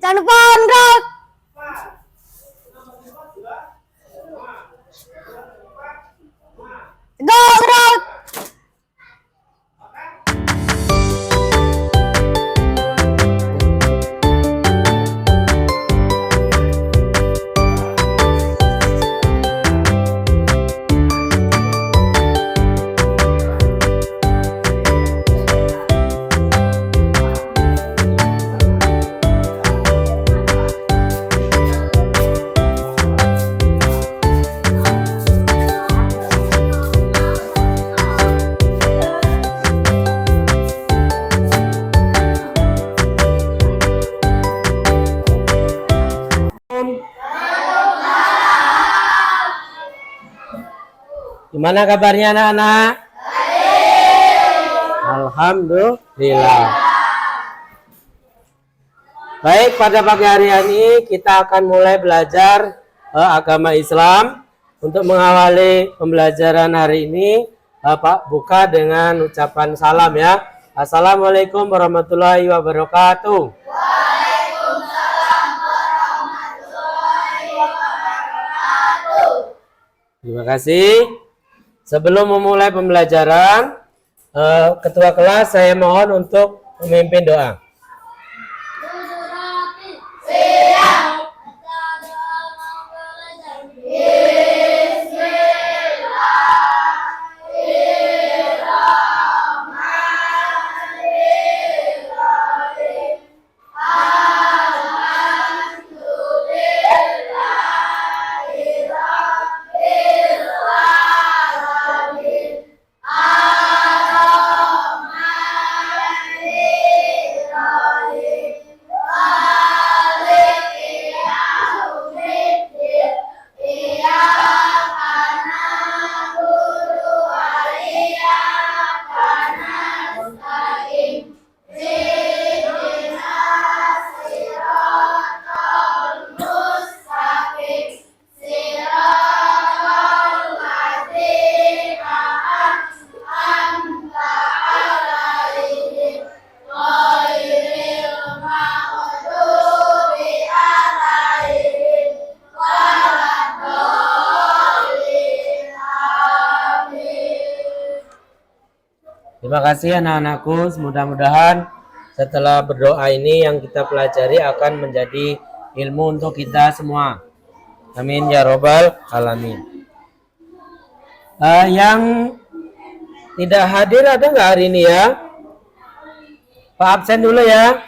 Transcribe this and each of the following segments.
Jangan lupa on-road. Go road. Gimana kabarnya anak-anak? Alhamdulillah. Baik, pada pagi hari ini kita akan mulai belajar agama Islam. Untuk mengawali pembelajaran hari ini, Bapak buka dengan ucapan salam ya. Assalamualaikum warahmatullahi wabarakatuh. Waalaikumsalam warahmatullahi wabarakatuh. Terima kasih. Sebelum memulai pembelajaran, ketua kelas saya mohon untuk memimpin doa. Terima kasih anak-anakku, mudah-mudahan setelah berdoa ini yang kita pelajari akan menjadi ilmu untuk kita semua. Amin ya robbal alamin. Yang tidak hadir ada nggak hari ini ya? Pak absen dulu ya.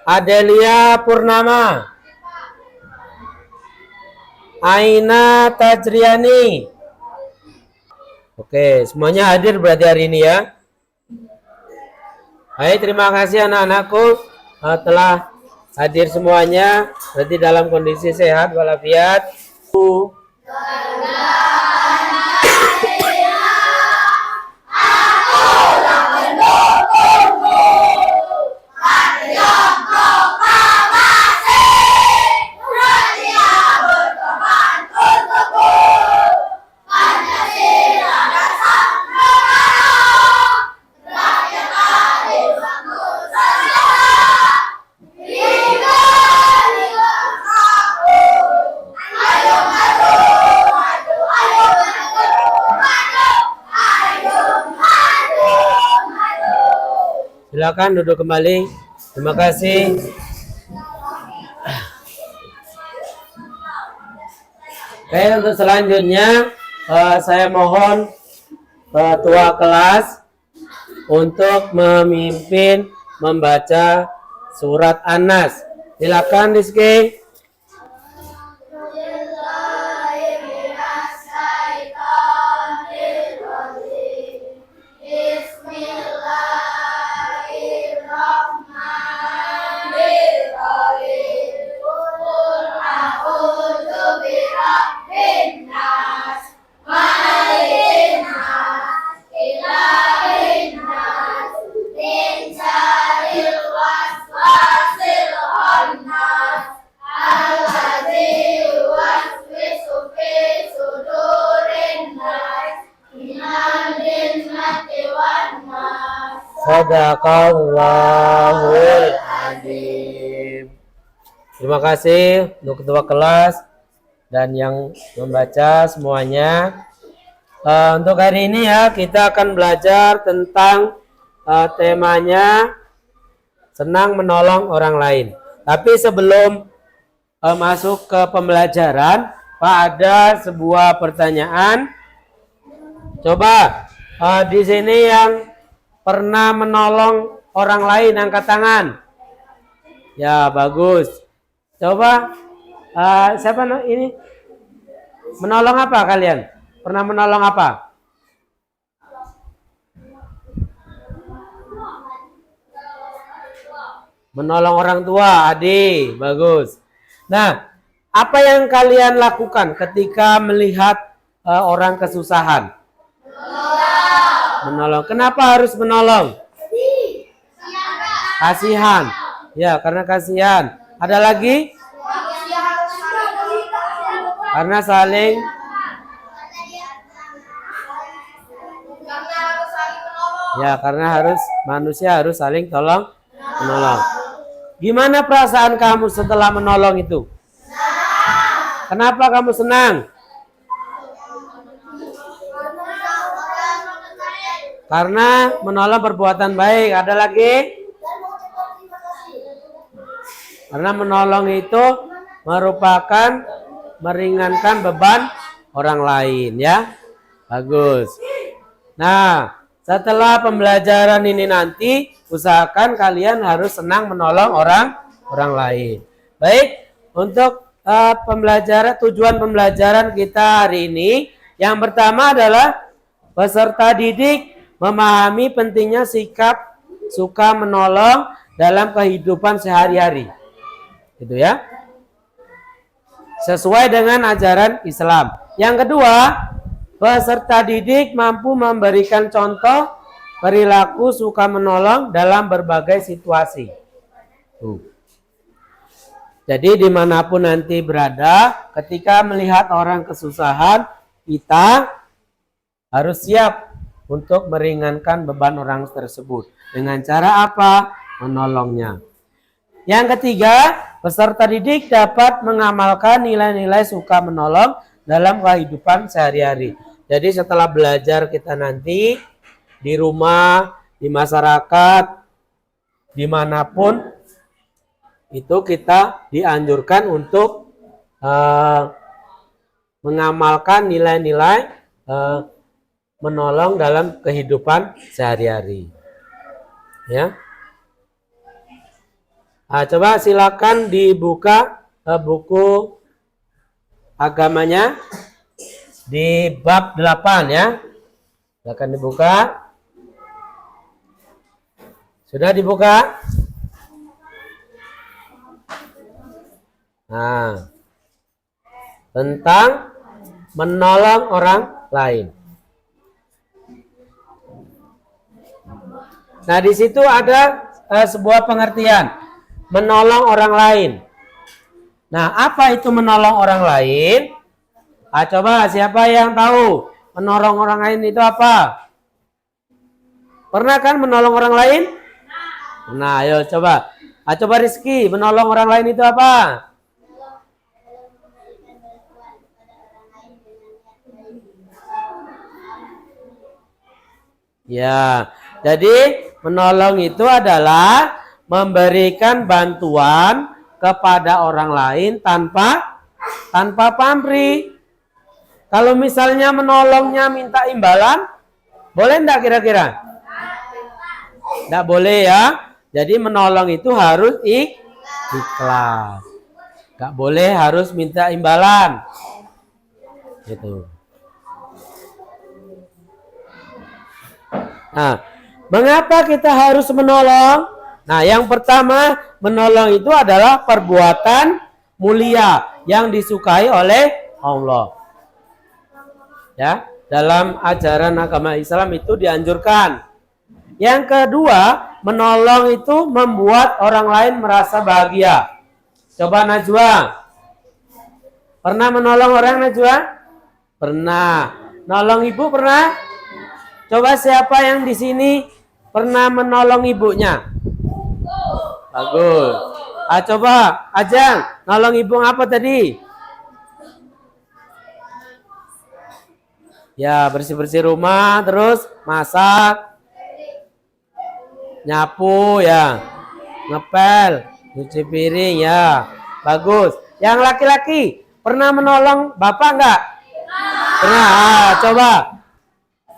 Adelia Purnama, Aina Tajriani. Oke, semuanya hadir berarti hari ini ya. Baik, terima kasih anak-anakku telah hadir semuanya. Berarti dalam kondisi sehat walafiat. Silakan duduk kembali. Terima kasih. Oke, untuk selanjutnya saya mohon ketua kelas untuk memimpin membaca surat An-Nas. Silakan Rizky. Sadaqallahul adzim. Terima kasih untuk ketua kelas dan yang membaca semuanya. Untuk hari ini ya kita akan belajar tentang temanya senang menolong orang lain. Tapi sebelum masuk ke pembelajaran, Pak, ada sebuah pertanyaan. Coba di sini yang pernah menolong orang lain angkat tangan. Ya, bagus. Coba siapa ini? Menolong apa kalian? Pernah menolong apa? Menolong orang tua, adik. Bagus. Nah, apa yang kalian lakukan ketika melihat orang kesusahan? Menolong. Kenapa harus menolong? Kasihan. Ya, karena kasihan. Ada lagi? Karena saling karena manusia harus saling tolong menolong. Gimana perasaan kamu setelah menolong itu? Kenapa kamu senang? Karena menolong perbuatan baik. Ada lagi? Karena menolong itu merupakan meringankan beban orang lain, ya. Bagus. Nah, setelah pembelajaran ini nanti usahakan kalian harus senang menolong orang lain. Baik, untuk tujuan pembelajaran kita hari ini yang pertama adalah peserta didik memahami pentingnya sikap suka menolong dalam kehidupan sehari-hari. Gitu ya. Sesuai dengan ajaran Islam. Yang kedua, peserta didik mampu memberikan contoh perilaku suka menolong dalam berbagai situasi. Jadi dimanapun nanti berada, ketika melihat orang kesusahan, kita harus siap untuk meringankan beban orang tersebut. Dengan cara apa? Menolongnya. Yang ketiga, peserta didik dapat mengamalkan nilai-nilai suka menolong dalam kehidupan sehari-hari. Jadi setelah belajar kita nanti di rumah, di masyarakat, dimanapun itu kita dianjurkan untuk mengamalkan nilai-nilai menolong dalam kehidupan sehari-hari. Ya. Nah, coba silakan dibuka buku agamanya di bab 8 ya. Silakan dibuka. Sudah dibuka? Nah, tentang menolong orang lain. Nah, di situ ada sebuah pengertian. Menolong orang lain. Nah, apa itu menolong orang lain? Coba siapa yang tahu menolong orang lain itu apa? Pernah kan menolong orang lain? Nah, ayo coba. Coba Rizky, menolong orang lain itu apa? Ya, jadi menolong itu adalah memberikan bantuan kepada orang lain tanpa pamrih. Kalau misalnya menolongnya minta imbalan, boleh enggak kira-kira? Enggak boleh ya. Jadi menolong itu harus ikhlas. Enggak boleh harus minta imbalan. Gitu. Nah, mengapa kita harus menolong? Nah, yang pertama, menolong itu adalah perbuatan mulia yang disukai oleh Allah. Ya, dalam ajaran agama Islam itu dianjurkan. Yang kedua, menolong itu membuat orang lain merasa bahagia. Coba Najwa. Pernah menolong orang, Najwa? Pernah. Nolong ibu pernah? Coba siapa yang di sini pernah menolong ibunya? Bagus. Coba Ajeng, nolong ibu apa tadi? Ya, bersih-bersih rumah, terus masak, nyapu ya, ngepel, cuci piring ya. Bagus. Yang laki-laki pernah menolong bapak enggak? Pernah. Coba.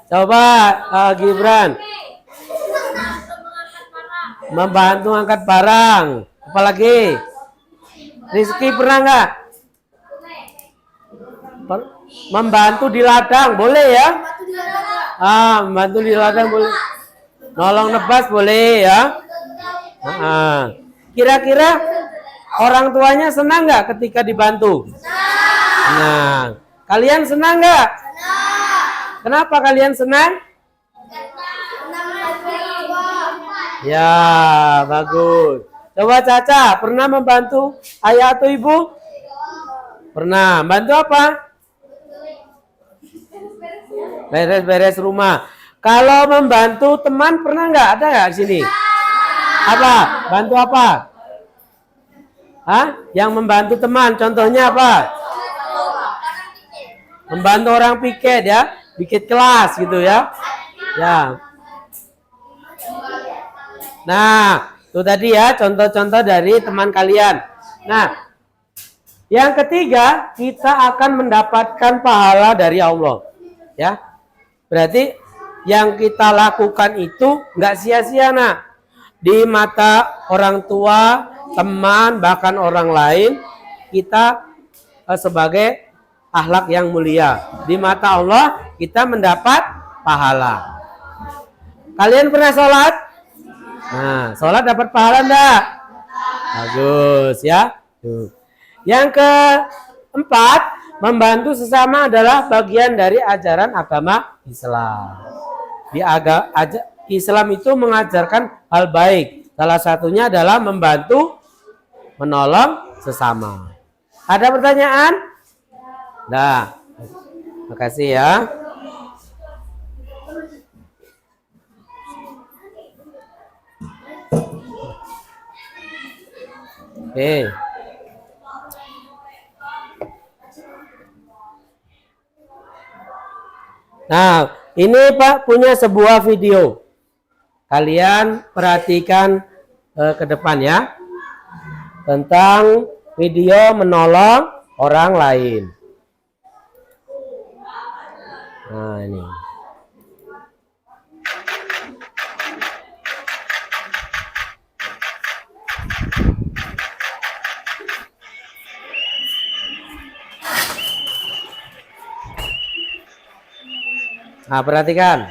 Coba Gibran. Membantu angkat barang. Apalagi? Rizky pernah enggak? Membantu di ladang, boleh ya? Membantu di ladang boleh. Nolong nebas boleh ya? Kira-kira orang tuanya senang nggak ketika dibantu? Senang. Kalian senang nggak? Kenapa kalian senang? Ya, bagus. Coba Caca, pernah membantu ayah atau ibu? Pernah. Bantu apa? Beres-beres rumah. Kalau membantu teman pernah nggak? Ada nggak di sini? Apa? Bantu apa? Yang membantu teman, contohnya apa? Membantu orang piket ya, piket kelas gitu ya. Ya. Nah, itu tadi ya contoh-contoh dari teman kalian. Nah, yang ketiga, kita akan mendapatkan pahala dari Allah. Ya. Berarti yang kita lakukan itu nggak sia-sia, nak. Di mata orang tua, teman, bahkan orang lain, kita sebagai akhlak yang mulia. Di mata Allah, kita mendapat pahala. Kalian pernah sholat? Nah, sholat dapat pahala enggak? Bagus ya. Yang keempat, membantu sesama adalah bagian dari ajaran agama Islam. Islam itu mengajarkan hal baik. Salah satunya adalah membantu, menolong sesama. Ada pertanyaan? Nah, makasih ya. Oke. Nah, ini Pak punya sebuah video. Kalian perhatikan ke depan ya. Tentang video menolong orang lain. Nah, ini. Nah, perhatikan.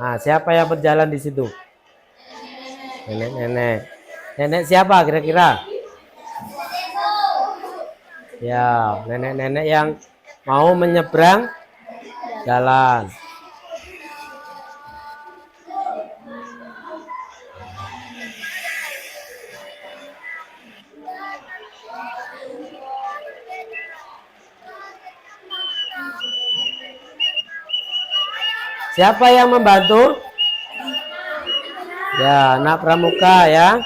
Nah, siapa yang berjalan di situ? Nenek-nenek. Nenek siapa kira-kira? Ya, nenek-nenek yang mau menyeberang jalan. Siapa yang membantu? Ya, anak pramuka ya.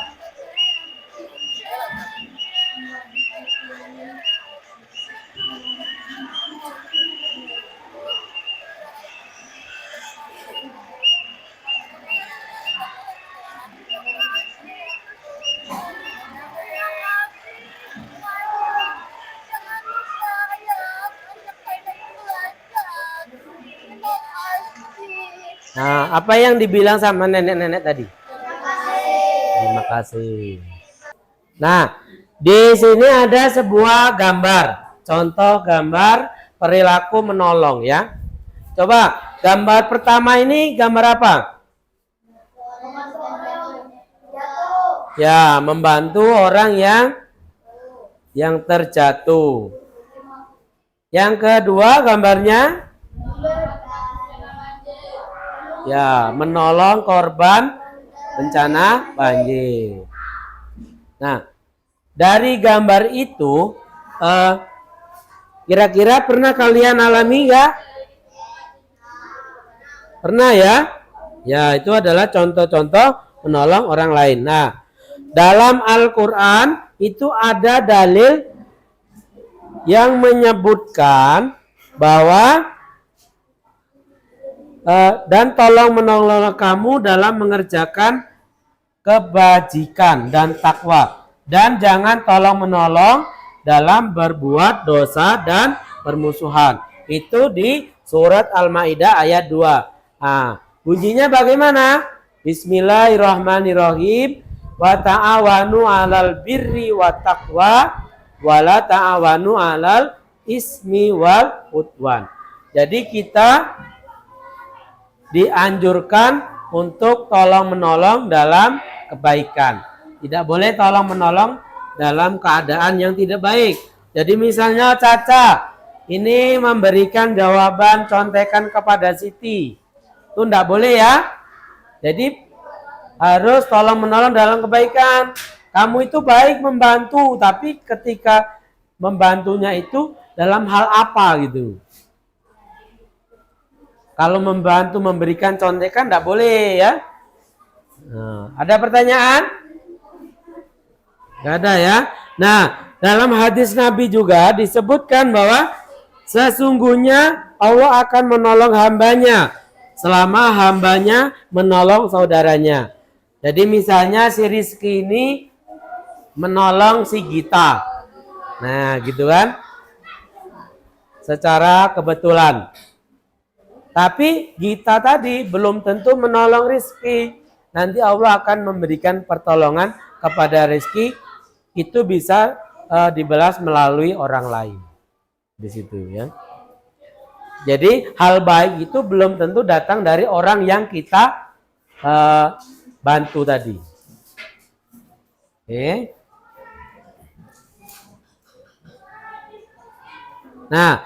Nah, apa yang dibilang sama nenek-nenek tadi? Terima kasih. Nah, di sini ada sebuah gambar. Contoh gambar perilaku menolong ya. Coba, gambar pertama ini gambar apa? Ya, membantu orang yang terjatuh. Yang kedua gambarnya? Ya, menolong korban bencana banjir. Nah, dari gambar itu kira-kira pernah kalian alami nggak? Pernah ya? Ya, itu adalah contoh-contoh menolong orang lain. Nah, dalam Al-Quran itu ada dalil yang menyebutkan bahwa dan tolong menolong kamu dalam mengerjakan kebajikan dan takwa, dan jangan tolong menolong dalam berbuat dosa dan permusuhan. Itu di surat Al-Maidah ayat 2. Nah, bunyinya bagaimana? Bismillahirrahmanirrahim. Wa ta'awanu 'alal birri wa taqwa wa la ta'awanu 'alal ismi wal udwan. Jadi kita dianjurkan untuk tolong menolong dalam kebaikan. Tidak boleh tolong menolong dalam keadaan yang tidak baik. Jadi misalnya Caca ini memberikan jawaban contekan kepada Siti, itu tidak boleh ya. Jadi harus tolong menolong dalam kebaikan. Kamu itu baik membantu, tapi ketika membantunya itu dalam hal apa gitu. Kalau membantu memberikan contekan tidak boleh ya. Nah, ada pertanyaan? Gak ada ya. Nah, dalam hadis Nabi juga disebutkan bahwa sesungguhnya Allah akan menolong hambanya selama hambanya menolong saudaranya. Jadi misalnya si Rizky ini menolong si Gita. Nah gitu kan. Secara kebetulan. Tapi Gita tadi belum tentu menolong Rizky. Nanti Allah akan memberikan pertolongan kepada Rizky. Itu bisa dibalas melalui orang lain. Di situ ya. Jadi hal baik itu belum tentu datang dari orang yang kita bantu tadi. Oke. Nah,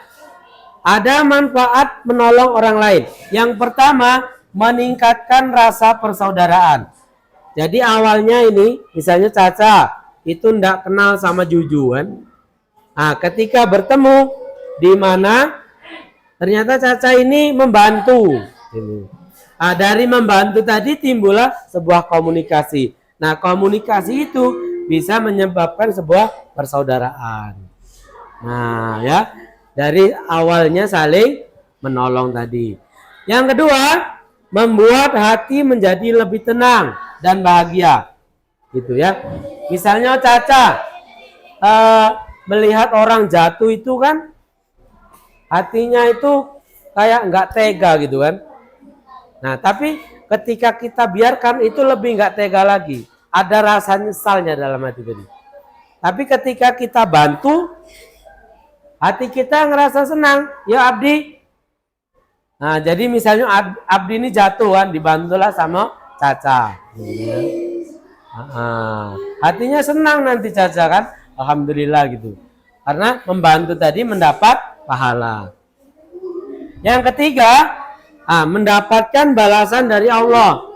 ada manfaat menolong orang lain. Yang pertama, meningkatkan rasa persaudaraan. Jadi awalnya ini, misalnya Caca itu ndak kenal sama Juju kan. Nah, ketika bertemu di mana ternyata Caca ini membantu. Nah, dari membantu tadi timbullah sebuah komunikasi. Nah, komunikasi itu bisa menyebabkan sebuah persaudaraan. Nah, ya, dari awalnya saling menolong tadi. Yang kedua, membuat hati menjadi lebih tenang dan bahagia. Gitu ya. Misalnya Caca melihat orang jatuh itu kan hatinya itu kayak nggak tega gitu kan. Nah, tapi ketika kita biarkan itu lebih nggak tega lagi. Ada rasa nyesalnya dalam hati tadi. Tapi ketika kita bantu, hati kita ngerasa senang. Ya Abdi. Nah, jadi misalnya Abdi ini jatuh kan, dibantulah sama Caca. Hatinya senang nanti Caca kan. Alhamdulillah gitu. Karena membantu tadi mendapat pahala. Yang ketiga, mendapatkan balasan dari Allah.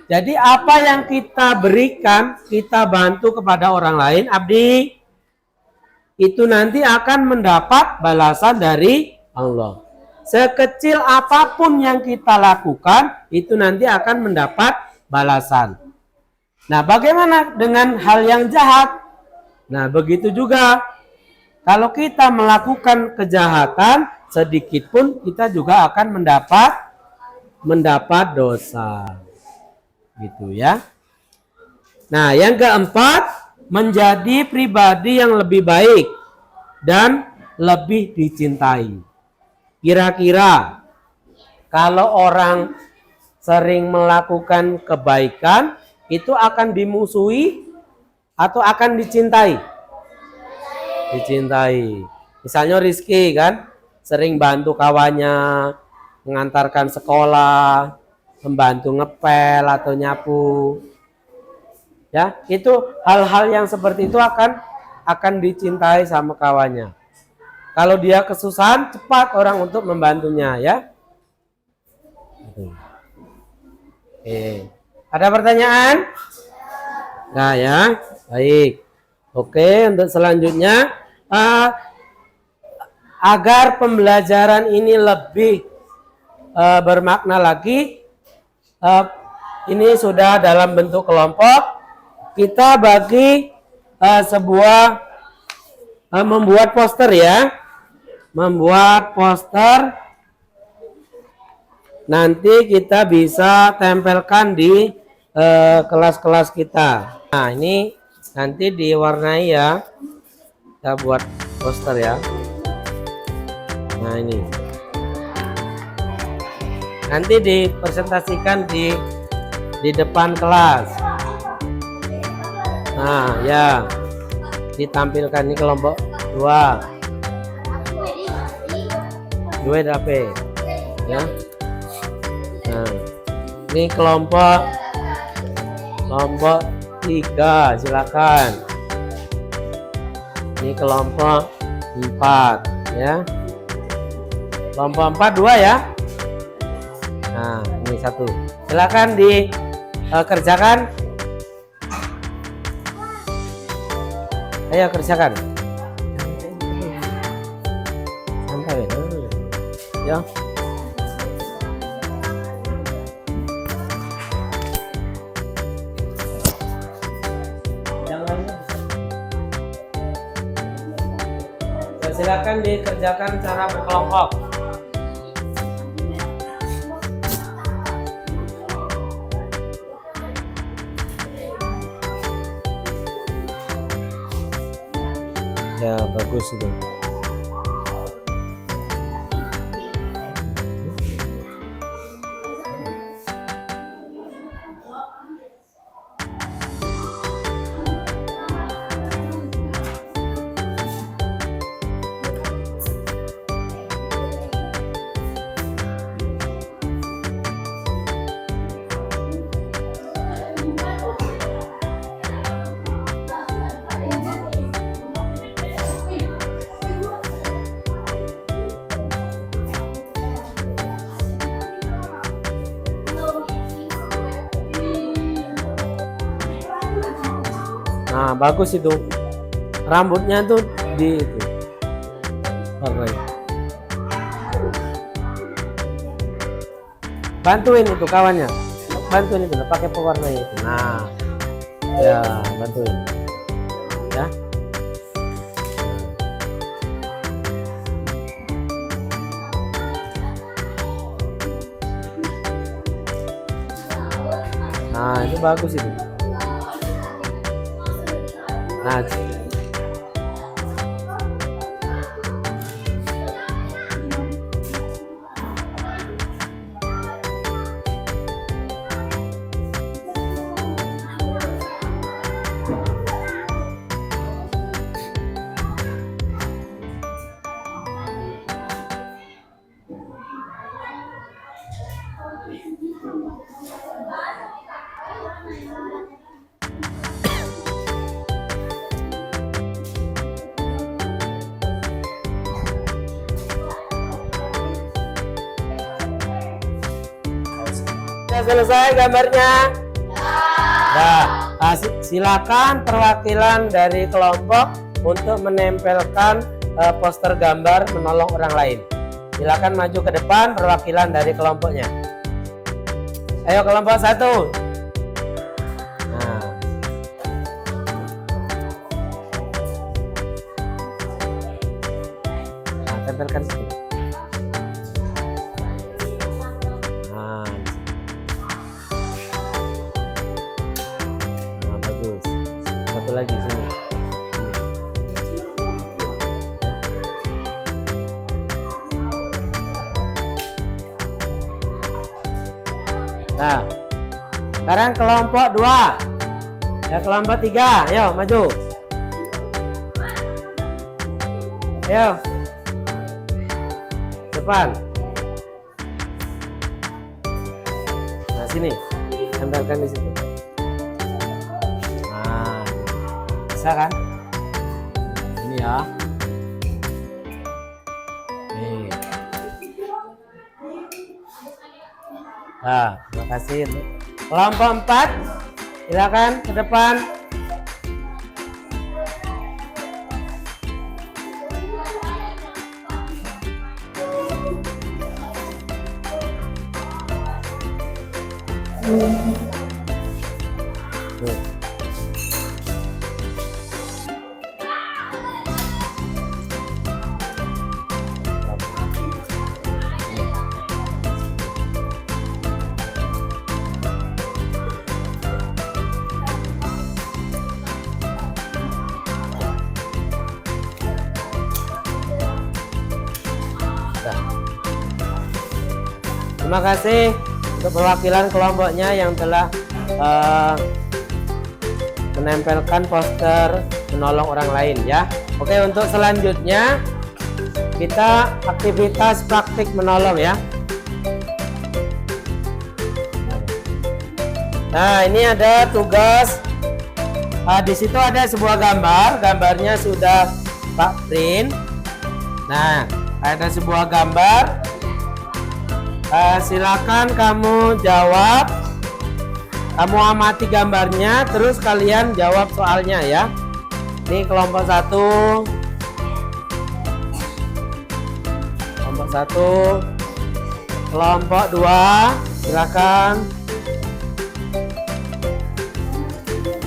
Jadi apa yang kita berikan, kita bantu kepada orang lain, Abdi, itu nanti akan mendapat balasan dari Allah. Sekecil apapun yang kita lakukan, itu nanti akan mendapat balasan. Nah, bagaimana dengan hal yang jahat? Nah, begitu juga. Kalau kita melakukan kejahatan, sedikit pun kita juga akan mendapat dosa. Gitu ya. Nah, yang keempat, menjadi pribadi yang lebih baik dan lebih dicintai. Kira-kira kalau orang sering melakukan kebaikan, itu akan dimusuhi atau akan dicintai? Dicintai. Misalnya Rizky kan sering bantu kawannya mengantarkan sekolah, membantu ngepel atau nyapu. Ya, itu hal-hal yang seperti itu akan dicintai sama kawannya. Kalau dia kesusahan, cepat orang untuk membantunya ya. Ada pertanyaan? Nah ya. Baik. Oke, untuk selanjutnya agar pembelajaran ini lebih bermakna lagi, ini sudah dalam bentuk kelompok. Kita bagi membuat poster ya. Membuat poster. Nanti kita bisa tempelkan di kelas-kelas kita. Nah, ini nanti diwarnai ya. Kita buat poster ya. Nah, ini. Nanti dipresentasikan di depan kelas. Nah, ya. Ditampilkan ini kelompok 2. 2 DAP. Ya. Nah, ini kelompok 3, silakan. Ini kelompok 4 ya. Kelompok 4 2 ya. Nah, ini 1. Silakan dikerjakan. Ayo kerjakan. Santai ya. Silakan dikerjakan cara berkelompok. Ya, bagus itu. Nah, bagus itu. Rambutnya tuh di itu. Warnai. Bantuin itu kawannya. Bantuin itu, pakai pewarna itu. Nah. Ya, bantuin. Ya. Nah, itu bagus itu. Nah, sudah selesai gambarnya? Nah, silakan perwakilan dari kelompok untuk menempelkan poster gambar menolong orang lain. Silakan maju ke depan perwakilan dari kelompoknya. Ayo kelompok 1. Nah, tempelkan sini. Satu lagi sini. Nah, sekarang kelompok 2. Ya, kelompok 3. Ayo maju. Ayo. Depan. Nah, sini. Tempelkan di situ. Bisa kan? Ini ya. Nih. Nah, terima kasih. Kelompok 4, silakan ke depan. Terima kasih untuk perwakilan kelompoknya yang telah menempelkan poster menolong orang lain ya. Oke, untuk selanjutnya kita aktivitas praktik menolong ya. Nah, ini ada tugas. Di situ ada sebuah gambar, gambarnya sudah Pak print. Nah, ada sebuah gambar. Silakan kamu jawab, kamu amati gambarnya, terus kalian jawab soalnya ya. Ini kelompok 1, kelompok 2, silakan.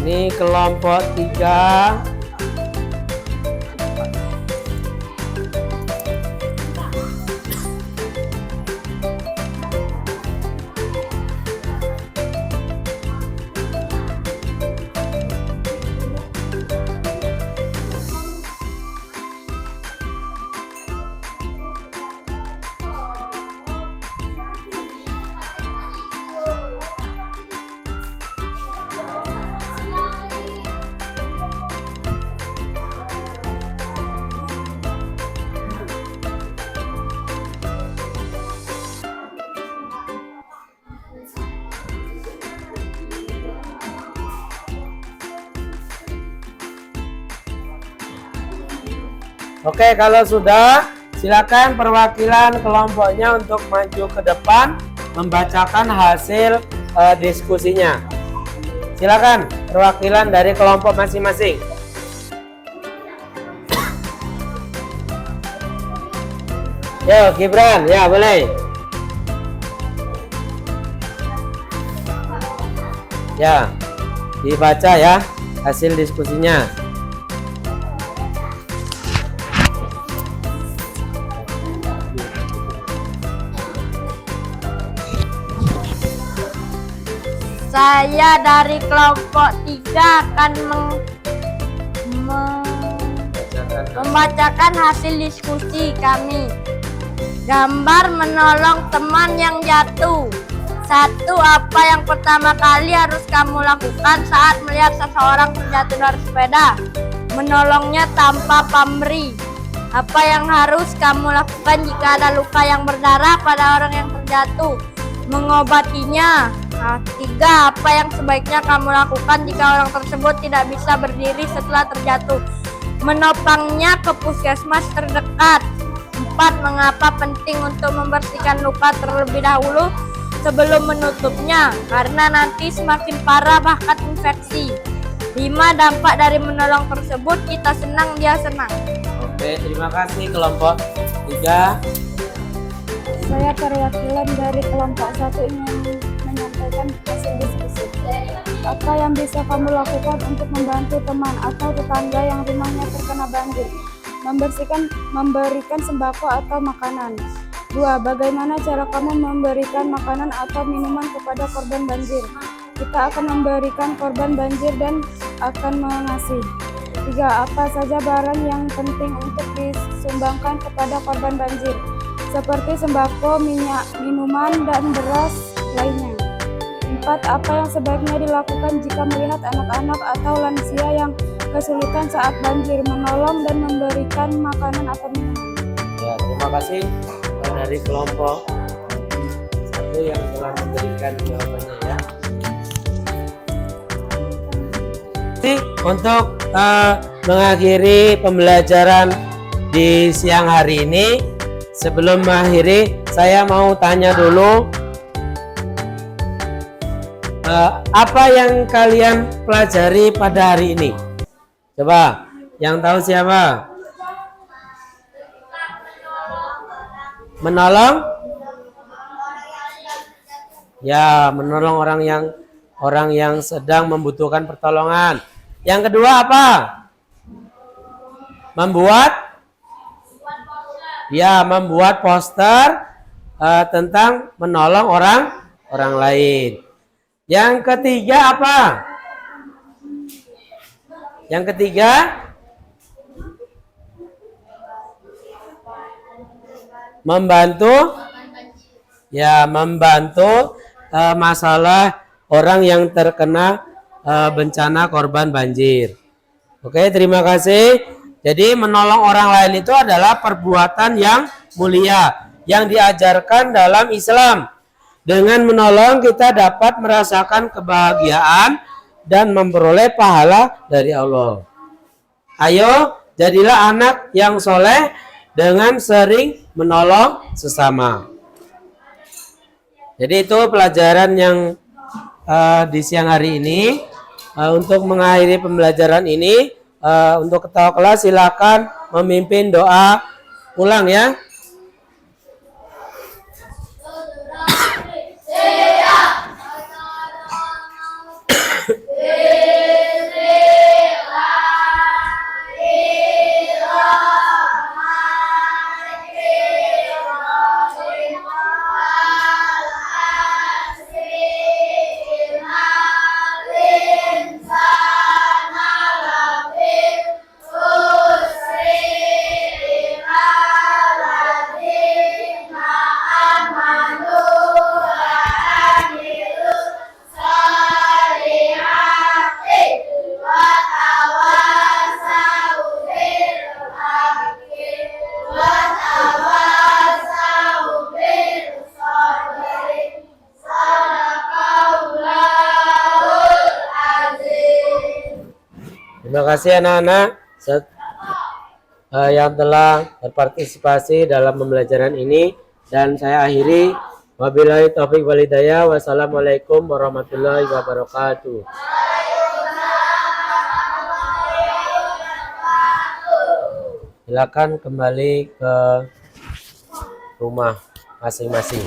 Ini kelompok 3. Oke, kalau sudah, silakan perwakilan kelompoknya untuk maju ke depan membacakan hasil diskusinya. Silakan perwakilan dari kelompok masing-masing. Yo, Gibran, ya boleh. Ya, dibaca ya hasil diskusinya. Saya dari kelompok 3 akan membacakan hasil diskusi kami. Gambar menolong teman yang jatuh. 1. Apa yang pertama kali harus kamu lakukan saat melihat seseorang terjatuh dari sepeda? Menolongnya tanpa pamrih. Apa yang harus kamu lakukan jika ada luka yang berdarah pada orang yang terjatuh? Mengobatinya. 3. Apa yang sebaiknya kamu lakukan jika orang tersebut tidak bisa berdiri setelah terjatuh? Menopangnya ke puskesmas terdekat. 4. Mengapa penting untuk membersihkan luka terlebih dahulu sebelum menutupnya? Karena nanti semakin parah bahkan infeksi. 5. Dampak dari menolong tersebut, kita senang, dia senang. Oke, terima kasih kelompok 3. Saya perwakilan dari kelompok 1 ingin menyampaikan hasil diskusi. Apa yang bisa kamu lakukan untuk membantu teman atau tetangga yang rumahnya terkena banjir? Memberikan sembako atau makanan. 2. Bagaimana cara kamu memberikan makanan atau minuman kepada korban banjir? Kita akan memberikan korban banjir dan akan mengasihi. 3. Apa saja barang yang penting untuk disumbangkan kepada korban banjir? Seperti sembako, minyak, minuman, dan beras lainnya. 4. Apa yang sebaiknya dilakukan jika melihat anak-anak atau lansia yang kesulitan saat banjir? Menolong dan memberikan makanan atau minuman. Ya, terima kasih dari kelompok 1 yang telah memberikan jawabannya ya. Untuk mengakhiri pembelajaran di siang hari ini, sebelum mengakhiri, saya mau tanya dulu, apa yang kalian pelajari pada hari ini? Coba, yang tahu siapa? Menolong? Ya, menolong orang yang sedang membutuhkan pertolongan. Yang kedua apa? Membuat poster tentang menolong orang lain. Yang ketiga apa? Yang ketiga membantu masalah orang yang terkena bencana korban banjir. Oke, terima kasih. Jadi menolong orang lain itu adalah perbuatan yang mulia yang diajarkan dalam Islam. Dengan menolong kita dapat merasakan kebahagiaan dan memperoleh pahala dari Allah. Ayo, jadilah anak yang soleh dengan sering menolong sesama. Jadi itu pelajaran yang di siang hari ini. Untuk mengakhiri pembelajaran ini, untuk ketua kelas silakan memimpin doa ulang ya. Terima kasih anak-anak yang telah berpartisipasi dalam pembelajaran ini, dan saya akhiri wabillahi taufiq wal hidayah. Wassalamualaikum warahmatullahi wabarakatuh. Silakan kembali ke rumah masing-masing.